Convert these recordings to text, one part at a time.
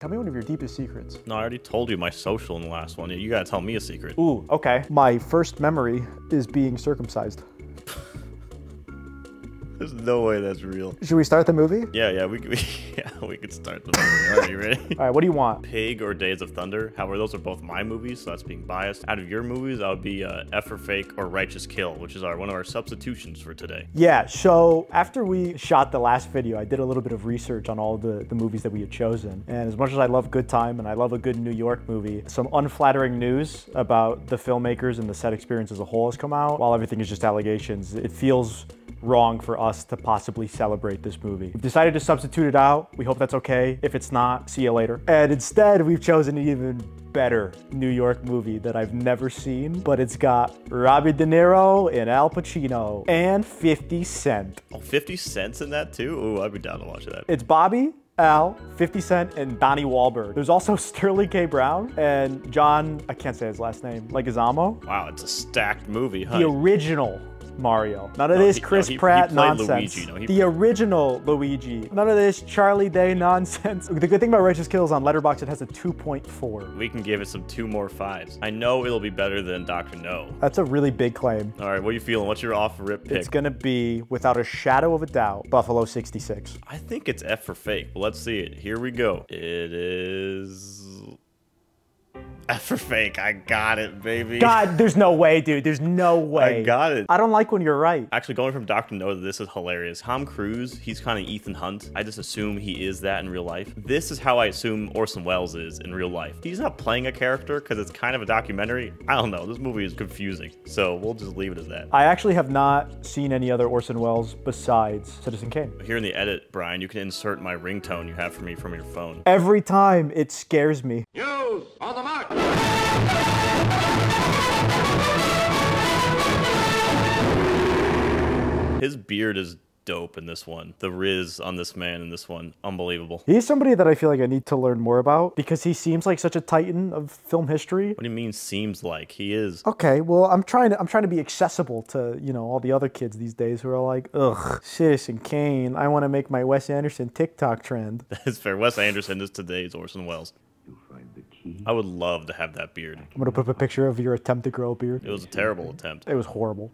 Tell me one of your deepest secrets. No, I already told you my social in the last one. You gotta tell me a secret. Ooh, okay. My first memory is being circumcised. There's no way that's real. Should we start the movie? Yeah, we could start the movie. All right, you ready? All right, what do you want? Pig or Days of Thunder. However, those are both my movies, so that's being biased. Out of your movies, that would be F for Fake or Righteous Kill, which is one of our substitutions for today. Yeah, so after we shot the last video, I did a little bit of research on all the movies that we had chosen. And as much as I love Good Time and I love a good New York movie, some unflattering news about the filmmakers and the set experience as a whole has come out. While everything is just allegations, it feels wrong for us to possibly celebrate this movie. We've decided to substitute it out. We hope that's okay. If it's not, see you later. And instead, we've chosen an even better New York movie that I've never seen, but it's got Robert De Niro and Al Pacino and 50 Cent. Oh, 50 Cent's in that too? Ooh, I'd be down to watch that. It's Bobby, Al, 50 Cent, and Donnie Wahlberg. There's also Sterling K. Brown and John, I can't say his last name, Leguizamo. Wow, it's a stacked movie, huh? The original Mario. None of this Chris Pratt nonsense. Luigi. The original Luigi. None of this Charlie Day nonsense. The good thing about Righteous Kill is on Letterboxd it has a 2.4. We can give it some 2 more 5s. I know it'll be better than Dr. No. That's a really big claim. All right, what are you feeling? What's your off-rip pick? It's gonna be, without a shadow of a doubt, Buffalo 66. I think it's F for Fake, but let's see it. Here we go. It is F for Fake. I got it, baby. God, there's no way, dude. There's no way. I got it. I don't like when you're right. Actually, going from Dr. No to this is hilarious. Tom Cruise, he's kind of Ethan Hunt. I just assume he is that in real life. This is how I assume Orson Welles is in real life. He's not playing a character because it's kind of a documentary. I don't know. This movie is confusing. So we'll just leave it as that. I actually have not seen any other Orson Welles besides Citizen Kane. Here in the edit, Brian, you can insert my ringtone you have for me from your phone. Every time it scares me. News on the mark. His beard is dope in this one. The Riz on this man in this one, unbelievable. He's somebody that I feel like I need to learn more about because he seems like such a titan of film history. What do you mean seems like? He is. Okay, well, I'm trying to be accessible to, you know, all the other kids these days who are like, ugh, Citizen Kane, I want to make my Wes Anderson TikTok trend. That's fair. Wes Anderson is today's Orson Welles. I would love to have that beard. I'm gonna put up a picture of your attempt to grow a beard. It was a terrible attempt. It was horrible.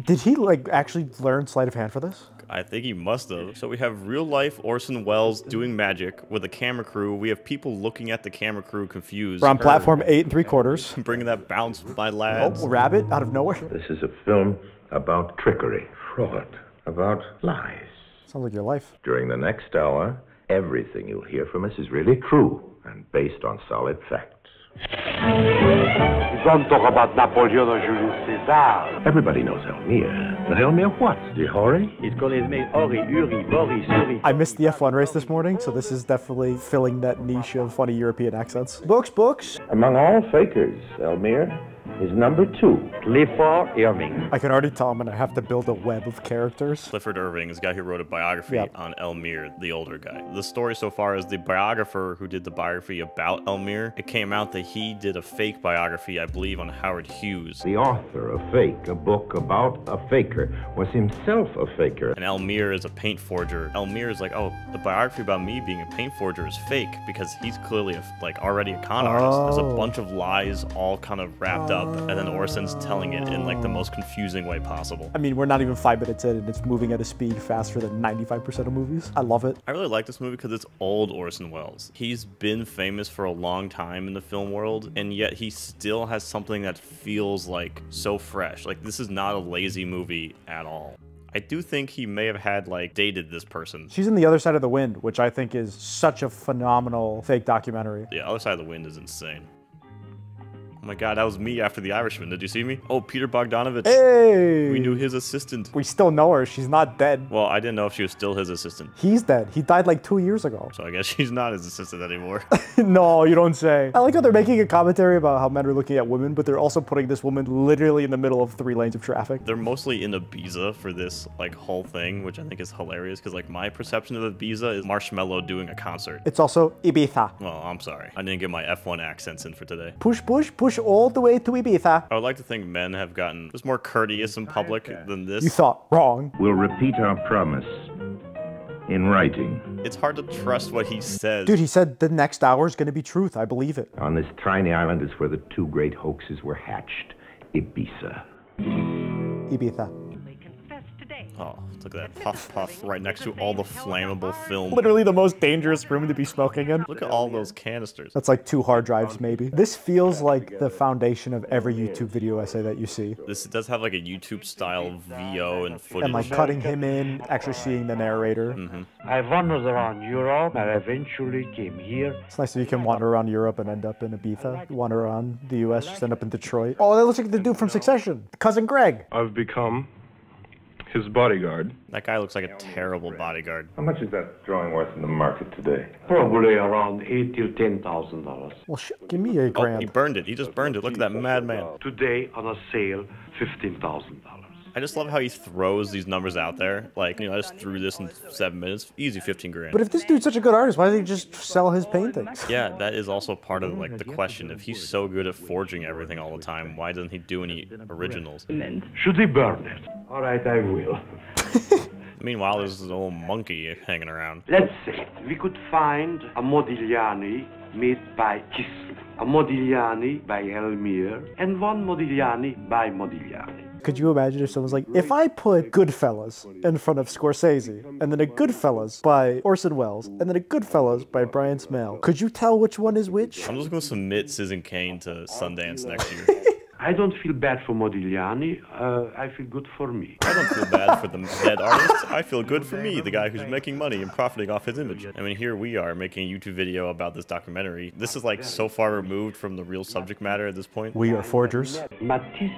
Did he like actually learn sleight of hand for this? I think he must have. So we have real life Orson Welles doing magic with a camera crew. We have people looking at the camera crew confused. We're on platform 8 3/4. Bringing that bounce, my lads. Oh, rabbit out of nowhere. This is a film about trickery, fraud, about lies. Sounds like your life. During the next hour, everything you'll hear from us is really true and based on solid facts. Don't talk about Napoleon or Julius Caesar. Everybody knows Elmire. But Elmire what? The Hori? Ils connaissent mes Ori, Uri, Bori, Suri. I missed the F1 race this morning, so this is definitely filling that niche of funny European accents. Books. Among all fakers, Elmire is number 2. Clifford Irving. I can already tell I'm gonna have to build a web of characters. Clifford Irving is the guy who wrote a biography on Elmire, the older guy. The story so far is the biographer who did the biography about Elmire. It came out that he did a fake biography, I believe, on Howard Hughes. The author of Fake, a book about a faker, was himself a faker. And Elmire is a paint forger. Elmire is like, oh, the biography about me being a paint forger is fake because he's clearly already a con artist. There's a bunch of lies all kind of wrapped up, and then Orson's telling it in like the most confusing way possible. I mean, we're not even 5 minutes in and it's moving at a speed faster than 95% of movies. I love it. I really like this movie because it's old Orson Welles. He's been famous for a long time in the film world, and yet he still has something that feels like so fresh. Like, this is not a lazy movie at all. I do think he may have had, like, dated this person. She's in The Other Side of the Wind, which I think is such a phenomenal fake documentary. The Other Side of the Wind is insane. Oh my god, that was me after The Irishman. Did you see me? Oh, Peter Bogdanovich. Hey! We knew his assistant. We still know her. She's not dead. Well, I didn't know if she was still his assistant. He's dead. He died like 2 years ago. So I guess she's not his assistant anymore. No, you don't say. I like how they're making a commentary about how men are looking at women, but they're also putting this woman literally in the middle of 3 lanes of traffic. They're mostly in Ibiza for this, like, whole thing, which I think is hilarious, because, like, my perception of Ibiza is Marshmello doing a concert. It's also Ibiza. Well, I'm sorry. I didn't get my F1 accents in for today. Push all the way to Ibiza. I would like to think men have gotten just more courteous in public than this. You thought wrong. We'll repeat our promise in writing. It's hard to trust what he says. Dude, he said the next hour is going to be truth. I believe it. On this tiny island is where the two great hoaxes were hatched. Ibiza. Ibiza. Oh, look at that puff puff right next to all the flammable film. Literally the most dangerous room to be smoking in. Look at all those canisters. That's like 2 hard drives, maybe. This feels like the foundation of every YouTube video essay that you see. This does have like a YouTube-style VO and footage. And like cutting him in, actually seeing the narrator. I wandered around Europe and eventually came here. It's nice that you can wander around Europe and end up in Ibiza. Wander around the US, just end up in Detroit. Oh, that looks like the dude from Succession. Cousin Greg. I've become his bodyguard. That guy looks like a terrible bodyguard. How much is that drawing worth in the market today? Probably around $8,000 to $10,000. Well, give me a Oh, he grand. burned it. He just burned it. Look at that madman. Today on a sale, $15,000. I just love how he throws these numbers out there. Like, you know, I just threw this in 7 minutes. Easy 15 grand. But if this dude's such a good artist, why doesn't he just sell his paintings? Yeah, that is also part of like the question. If he's so good at forging everything all the time, why doesn't he do any originals? Should he burn it? All right, I will. Meanwhile, there's this old monkey hanging around. Let's say we could find a Modigliani made by Kisler, a Modigliani by Elmire, and one Modigliani by Modigliani. Could you imagine if someone's like, if I put Goodfellas in front of Scorsese, and then a Goodfellas by Orson Welles, and then a Goodfellas by Brian Smale, could you tell which one is which? I'm just going to submit Citizen Kane to Sundance next year. I don't feel bad for Modigliani. I feel good for me. I don't feel bad for the dead artist. I feel good for me, the guy who's making money and profiting off his image. I mean, here we are making a YouTube video about this documentary. This is like so far removed from the real subject matter at this point. We are forgers. Matisse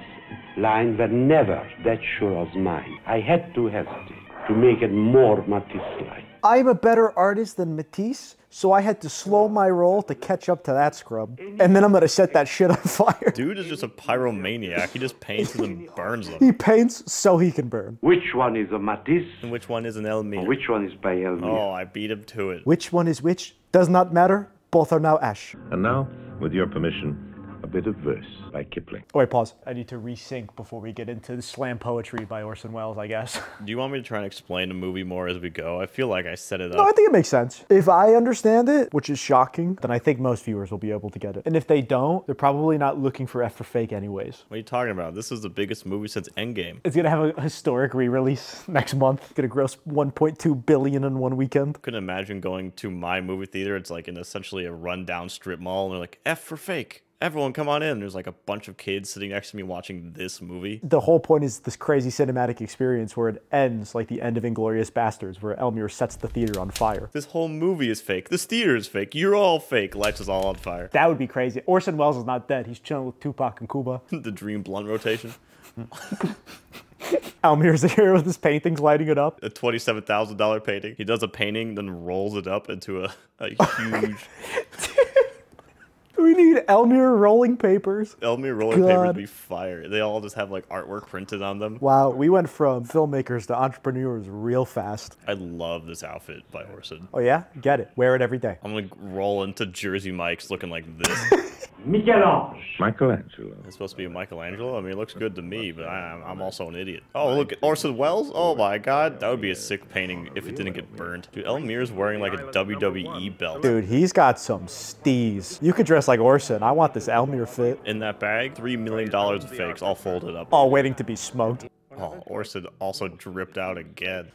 lines were never that sure as mine. I had to hesitate to make it more Matisse-like. I'm a better artist than Matisse, so I had to slow my roll to catch up to that scrub. And then I'm gonna set that shit on fire. Dude is just a pyromaniac. He just paints and then burns them. He paints so he can burn. Which one is a Matisse? And which one is an Elmire? Which one is by Elmire? Oh, I beat him to it. Which one is which does not matter. Both are now ash. And now, with your permission, a bit of verse by Kipling. Oh, wait, pause. I need to resync before we get into the slam poetry by Orson Welles, I guess. Do you want me to try and explain the movie more as we go? I feel like I set it up. No, I think it makes sense. If I understand it, which is shocking, then I think most viewers will be able to get it. And if they don't, they're probably not looking for F for fake anyways. What are you talking about? This is the biggest movie since Endgame. It's gonna have a historic re-release next month. It's gonna gross $1.2 billion in one weekend. Couldn't imagine going to my movie theater. It's like in essentially a rundown strip mall, and they're like, F for fake. Everyone come on in. There's like a bunch of kids sitting next to me watching this movie. The whole point is this crazy cinematic experience where it ends like the end of Inglourious Bastards, where Elmire sets the theater on fire. This whole movie is fake. This theater is fake. You're all fake. Lights is all on fire. That would be crazy. Orson Welles is not dead. He's chilling with Tupac and Cuba. The Dream Blunt rotation. Elmire's here with his paintings lighting it up. A $27,000 painting. He does a painting, then rolls it up into a huge... We need Elmire rolling papers. Elmire rolling papers would be fire. They all just have like artwork printed on them. Wow, we went from filmmakers to entrepreneurs real fast. I love this outfit by Orson. Oh yeah? Get it. Wear it every day. I'm gonna roll into Jersey Mike's looking like this. Michel-Ange. Michelangelo. It's supposed to be a Michelangelo. I mean, it looks good to me, but I'm also an idiot. Oh, look at Orson Welles. Oh my God, that would be a sick painting if it didn't get burned. Dude, Elmire's wearing like a WWE belt. Dude, he's got some steez. You could dress like Orson. I want this Elmire fit. In that bag, $3 million of fakes, all folded up. All waiting to be smoked. Oh, Orson also dripped out again.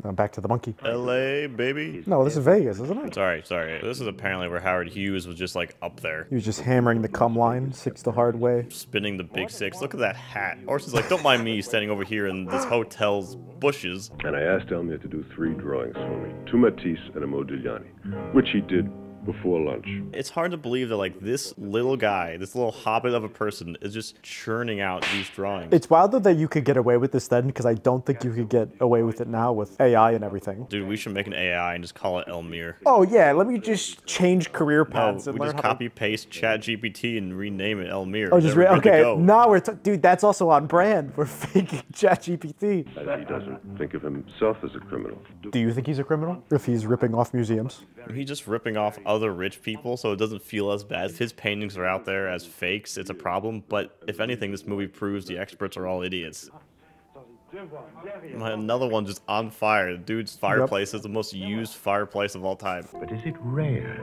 Back to the monkey. LA, baby. No, this is Vegas, isn't it? Sorry. This is apparently where Howard Hughes was just like up there. He was just hammering the cum line, six the hard way. Spinning the big six. Look at that hat. Orson's like, don't mind me standing over here in this hotel's bushes. And I asked Elmire to do 3 drawings for me. 2 Matisse and a Modigliani, which he did before lunch. It's hard to believe that like this little guy, this little hobbit of a person is just churning out these drawings. It's wild though that you could get away with this then, because I don't think you could get away with it now with AI and everything. Dude, we should make an AI and just call it Elmire. Oh yeah, let me just change career paths No, and we learn just how copy paste ChatGPT and rename it Elmire. Oh, just Then we're good to okay. go. Now we're dude. That's also on brand. We're faking ChatGPT. He doesn't think of himself as a criminal. Do you think he's a criminal? If he's ripping off museums? He's just ripping off other rich people, so it doesn't feel as bad. If his paintings are out there as fakes, it's a problem. But if anything, this movie proves the experts are all idiots. Another one just on fire. The dude's fireplace is the most used fireplace of all time. But is it rare?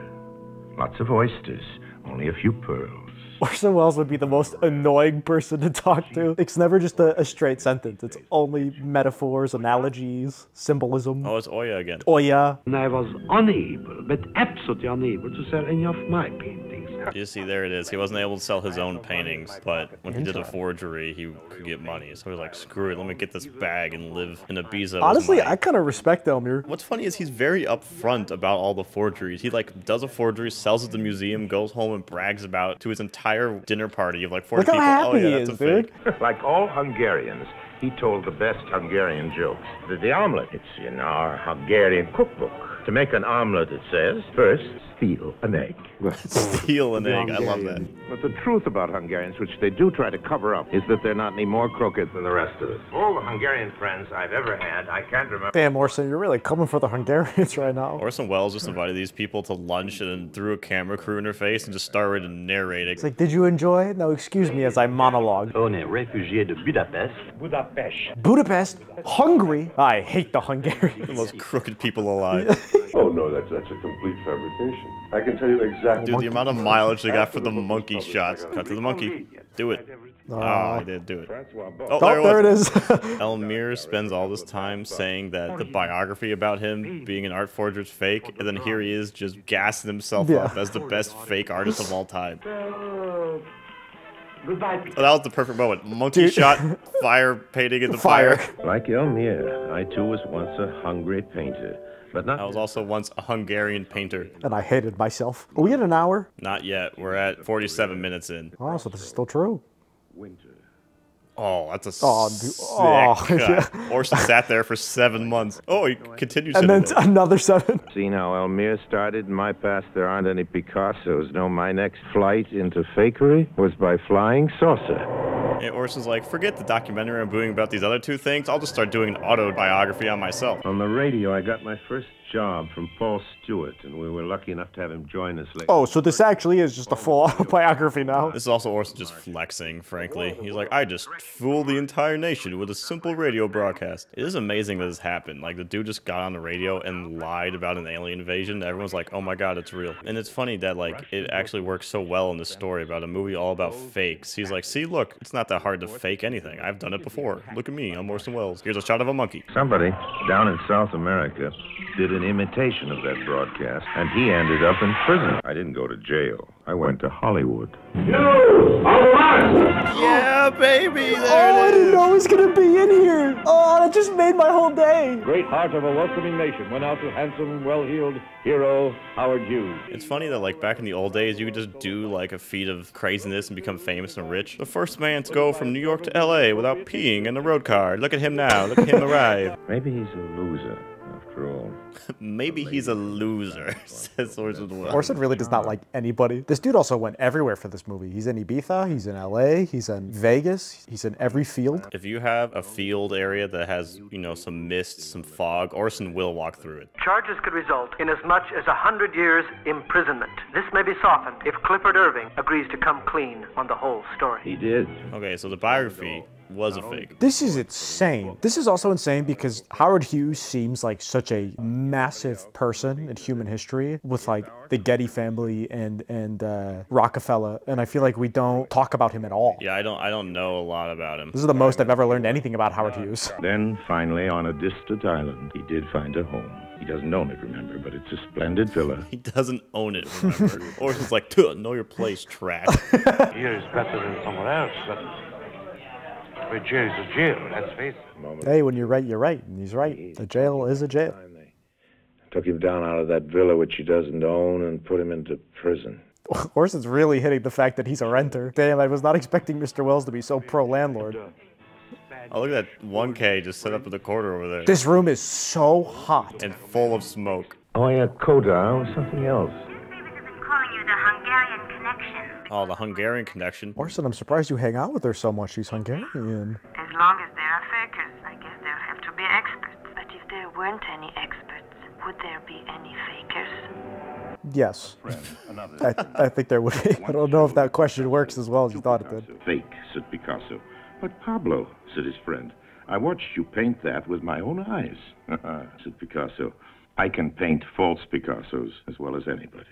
Lots of oysters, only a few pearls. Orson Welles would be the most annoying person to talk to. It's never just a straight sentence. It's only metaphors, analogies, symbolism. Oh, it's Oya again. Oya. And I was unable, but absolutely unable, to sell any of my paintings. You see, there it is. He wasn't able to sell his own paintings, but when he did a forgery, he could get money. So he's like, screw it, let me get this bag and live in Ibiza. Honestly, I kind of respect Elmir. What's funny is he's very upfront about all the forgeries. He like does a forgery, sells it to the museum, goes home and brags about it to his entire dinner party of like 40 Look how people. happy Oh yeah, he that's is, a dude. fake. Like all Hungarians, he told the best Hungarian jokes. The omelet, it's in our Hungarian cookbook. To make an omelet, it says, first, steal an egg. Steal an egg, I love that. But the truth about Hungarians, which they do try to cover up, is that they're not any more crooked than the rest of us. All the Hungarian friends I've ever had, I can't remember. Damn, Orson, you're really coming for the Hungarians right now. Orson Welles just invited these people to lunch and then threw a camera crew in their face and just started narrating. It's like, did you enjoy it? No, excuse me as I monologue. On est réfugié de Budapest. Budapest? Hungary? I hate the Hungarians. The most crooked people alive. Oh, no, that's a complete fabrication. I can tell you exactly. Dude, the amount of mileage they got for the monkey shots. Cut to the monkey. Do it. Oh, he didn't do it. Oh, There it is. Elmir spends all this time saying that the biography about him being an art forger is fake, and then here he is just gassing himself up as the best fake artist of all time. Goodbye, Oh, that was the perfect moment. Monkey shot, fire painting in the fire. Like Elmir, I too was once a hungry painter. But not I was also once a Hungarian painter. And I hated myself. Are we at an hour? Not yet. We're at 47 minutes in. Oh, so this is still true. Oh, that's a Dude. sick cut. Orson sat there for 7 months. Oh, he continued And sitting then there. another 7. seen how Elmir started. In my past, there aren't any Picassos. No, my next flight into fakery was by flying saucer. And Orson's like, forget the documentary I'm doing about these other two things. I'll just start doing an autobiography on myself. On the radio, I got my first job from Paul Stewart, and we were lucky enough to have him join us later. Oh, so this actually is just a full autobiography now. This is also Orson just flexing, frankly. He's like, I just fooled the entire nation with a simple radio broadcast. It is amazing that this happened. Like, the dude just got on the radio and lied about an alien invasion. Everyone's like, oh my god, it's real. And it's funny that, like, it actually works so well in this story about a movie all about fakes. He's like, see, look, it's not that hard to fake anything. I've done it before. Look at me, I'm Orson Welles. Here's a shot of a monkey. Somebody down in South America did an imitation of that broadcast, and he ended up in prison. I didn't go to jail. I went to Hollywood. Yeah, baby, Oh, I didn't know it was gonna be in here. Oh, that just made my whole day. Great heart of a welcoming nation went out to handsome, well-heeled hero Howard Hughes. It's funny that, like, back in the old days, you could just do, like, a feat of craziness and become famous and rich. The first man to go from New York to L.A. without peeing in the road car. Look at him now. Look at him arrive. Maybe he's a loser, after all. Maybe he's a loser, says Orson Welles. Orson really does not like anybody. This dude also went everywhere for this movie. He's in Ibiza, he's in LA, he's in Vegas, he's in every field. If you have a field area that has, you know, some mist, some fog, Orson will walk through it. Charges could result in as much as 100 years imprisonment. This may be softened if Clifford Irving agrees to come clean on the whole story. He did. Okay, so the biography was a fake. This is insane. This is also insane because Howard Hughes seems like such a massive person in human history with like the Getty family and Rockefeller, and I feel like we don't talk about him at all. Yeah, I don't know a lot about him. This is the most I've ever learned anything about Howard Hughes. Then, finally, on a distant island, he did find a home. He doesn't own it, remember, but it's a splendid villa. He doesn't own it, remember? Orson's like, "Tuh, know your place, trash." Here is better than somewhere else, but jail is a jail, let's face it. Hey, when you're right, you're right, and he's right. A jail is a jail. Took him down out of that villa which he doesn't own and put him into prison. Orson's really hitting the fact that he's a renter. Damn, I was not expecting Mr. Wells to be so pro-landlord. Oh, look at that 1K just set up in the corner over there. This room is so hot. And full of smoke. Oh, yeah, Koda or something else. Calling you the Hungarian connection. Oh, the Hungarian connection. Orson, I'm surprised you hang out with her so much. She's Hungarian. As long as there are fakers, I guess there have to be experts. But if there weren't any experts, would there be any fakers? Yes. I think there would be. I don't know if that question works as well as you thought it did. Fake, said Picasso. But Pablo, said his friend, I watched you paint that with my own eyes, said Picasso. I can paint false Picassos as well as anybody.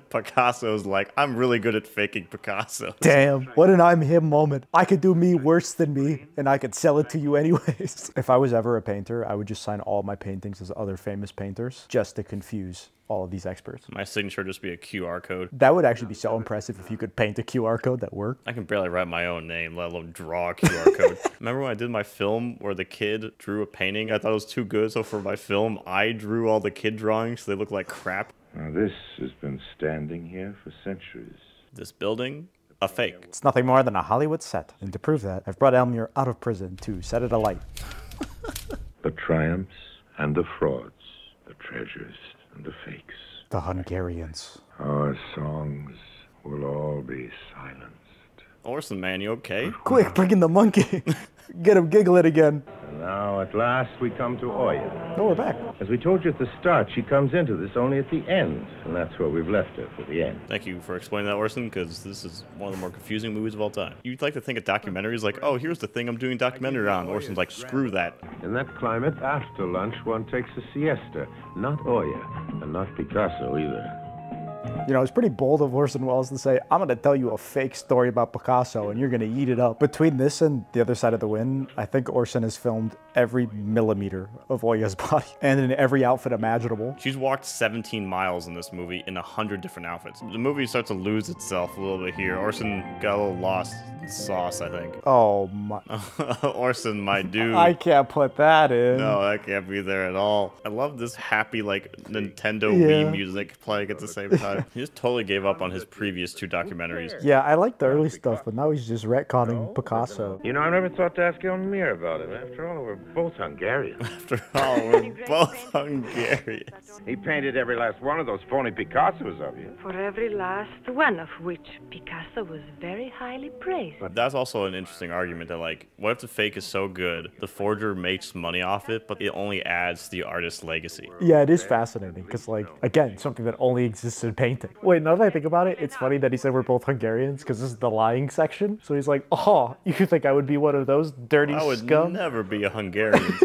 Picasso's like, I'm really good at faking Picasso. Damn, what an I'm him moment. I could do me worse than me, and I could sell it to you anyways. If I was ever a painter, I would just sign all my paintings as other famous painters, just to confuse all of these experts. My signature would just be a QR code. That would actually be so impressive if you could paint a QR code that worked. I can barely write my own name, let alone draw a QR code. Remember when I did my film where the kid drew a painting? I thought it was too good, so for my film, I drew all the kid drawings so they look like crap. Now, this has been standing here for centuries. This building, a fake. It's nothing more than a Hollywood set. And to prove that, I've brought Elmure out of prison to set it alight. The triumphs and the frauds, the treasures and the fakes. The Hungarians. Our songs will all be silenced. Orson, man, you okay? Quick, bring in the monkey. Get him giggling again. And now, at last, we come to Oya. Oh, we're back. As we told you at the start, she comes into this only at the end, and that's where we've left her, for the end. Thank you for explaining that, Orson, because this is one of the more confusing movies of all time. You'd like to think a documentary is like, oh, here's the thing I'm doing a documentary on. Orson's like, screw that. In that climate, after lunch, one takes a siesta. Not Oya, and not Picasso either. You know, it's pretty bold of Orson Welles to say, I'm going to tell you a fake story about Picasso and you're going to eat it up. Between this and The Other Side of the Wind, I think Orson has filmed every millimeter of Oya's body and in every outfit imaginable. She's walked 17 miles in this movie in 100 different outfits. The movie starts to lose itself a little bit here. Orson got a little lost in sauce, I think. Oh my. Orson, my dude. I can't put that in. No, that can't be there at all. I love this happy, like, Nintendo Wii music playing at the same time. He just totally gave up on his previous two documentaries. Yeah, I like the early stuff, but now he's just retconning Picasso. You know, I never thought to ask Elmire about it. After all, we're both Hungarians. After all, we're both Hungarians. He painted every last one of those phony Picassos of you. For every last one of which Picasso was very highly praised. But that's also an interesting argument that, like, what if the fake is so good, the forger makes money off it, but it only adds to the artist's legacy? Yeah, it is fascinating, because, like, again, something that only exists in painting. Wait, now that I think about it, it's funny that he said we're both Hungarians, because this is the lying section. So he's like, oh, you think I would be one of those dirty I would scum? never be a Hungarian.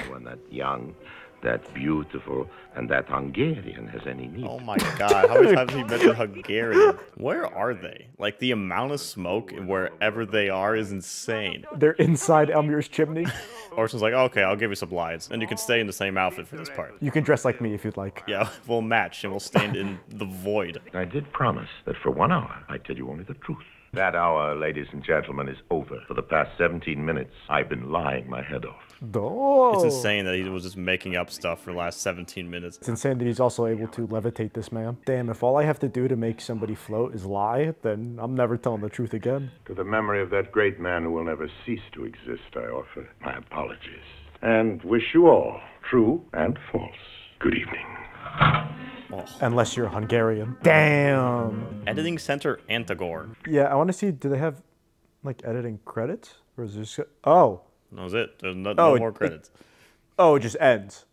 When that young, that beautiful, and that Hungarian has any need. Oh my god, how many times have you mentioned Hungarian? Where are they? Like, the amount of smoke wherever they are is insane. They're inside Elmure's chimney. Orson's like, okay, I'll give you some lines, and you can stay in the same outfit for this part. You can dress like me if you'd like. Yeah, we'll match, and we'll stand in the void. I did promise that for 1 hour, I'd tell you only the truth. That hour, ladies and gentlemen, is over. For the past 17 minutes, I've been lying my head off. Oh. It's insane that he was just making up stuff for the last 17 minutes. It's insane that he's also able to levitate this man. Damn, if all I have to do to make somebody float is lie, then I'm never telling the truth again. To the memory of that great man who will never cease to exist, I offer my apologies. And wish you all, true and false, good evening. Oh. Unless you're Hungarian. Damn. Editing Center Antagor. Yeah, I want to see, do they have, like, editing credits? Or is this... Oh. That was it. There's no more credits. It just ends.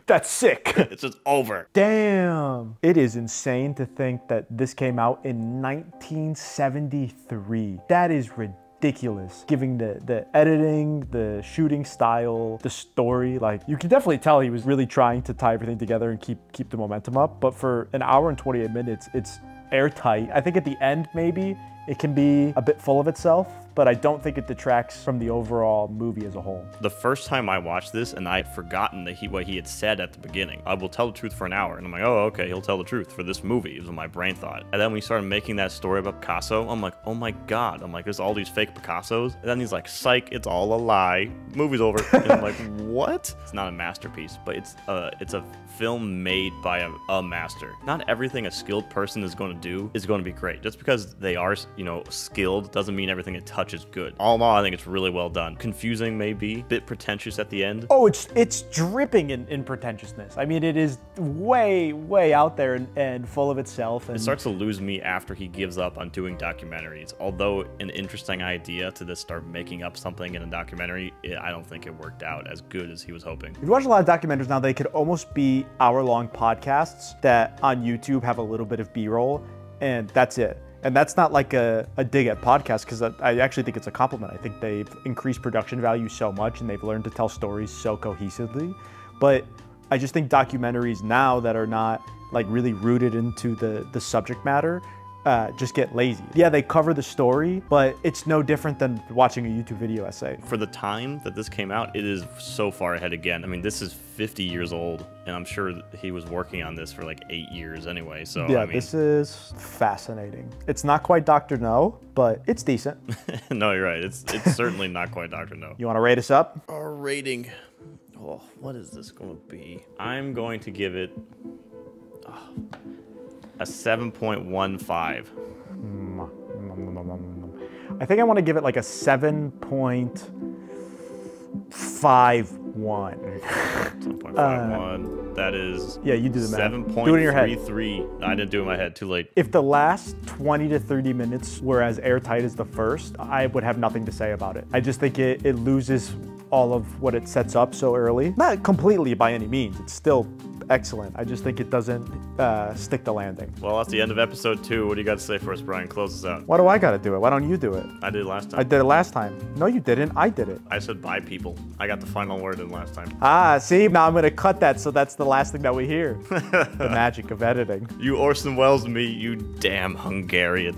That's sick. It's just over. Damn. It is insane to think that this came out in 1973. That is ridiculous. Given the editing, the shooting style, the story, like, you can definitely tell he was really trying to tie everything together and keep the momentum up. But for an hour and 28 minutes, it's airtight. I think at the end, maybe, it can be a bit full of itself, but I don't think it detracts from the overall movie as a whole. The first time I watched this, and I had forgotten that what he had said at the beginning, I will tell the truth for an hour. And I'm like, oh, okay, he'll tell the truth for this movie, is what my brain thought. And then when he started making that story about Picasso, I'm like, oh my god. I'm like, there's all these fake Picassos. And then he's like, psych, it's all a lie. Movie's over. And I'm like, what? It's not a masterpiece, but it's a film made by a master. Not everything a skilled person is going to do is going to be great. Just because they are, you know, skilled doesn't mean everything it touches is good. All in all, I think it's really well done. Confusing maybe, bit pretentious at the end. Oh, it's dripping in pretentiousness. I mean, it is way out there and full of itself. And it starts to lose me after he gives up on doing documentaries. Although an interesting idea to just start making up something in a documentary, I don't think it worked out as good as he was hoping. If you watch a lot of documentaries now, they could almost be hour-long podcasts that on YouTube have a little bit of B-roll, and that's it. And that's not like a dig at podcasts, because I actually think it's a compliment. I think they've increased production value so much and they've learned to tell stories so cohesively. But I just think documentaries now that are not like really rooted into the subject matter just get lazy. Yeah, they cover the story, but it's no different than watching a YouTube video essay. For the time that this came out, it is so far ahead again. I mean, this is 50 years old, and I'm sure he was working on this for like 8 years anyway, so yeah, I mean... this is fascinating. It's not quite Dr. No, but it's decent. No, you're right. It's certainly not quite Dr. No. You want to rate us up? Our rating... Oh, what is this going to be? I'm going to give it... a 7.15. I think I want to give it like a 7.51. 7.51. That is... Yeah, you do the math. 7.33. Do it in your head. I didn't do it in my head. Too late. If the last 20 to 30 minutes were as airtight as the first, I would have nothing to say about it. I just think it loses all of what it sets up so early. Not completely by any means. It's still excellent. I just think it doesn't stick the landing. Well, that's the end of episode 2. What do you got to say for us, Brian? Close us out. Why do I got to do it? Why don't you do it? I did it last time. I did it last time. No, you didn't. I did it. I said bye, people. I got the final word in last time. Ah, see? Now I'm going to cut that so that's the last thing that we hear. The magic of editing. You Orson Welles me, you damn Hungarian.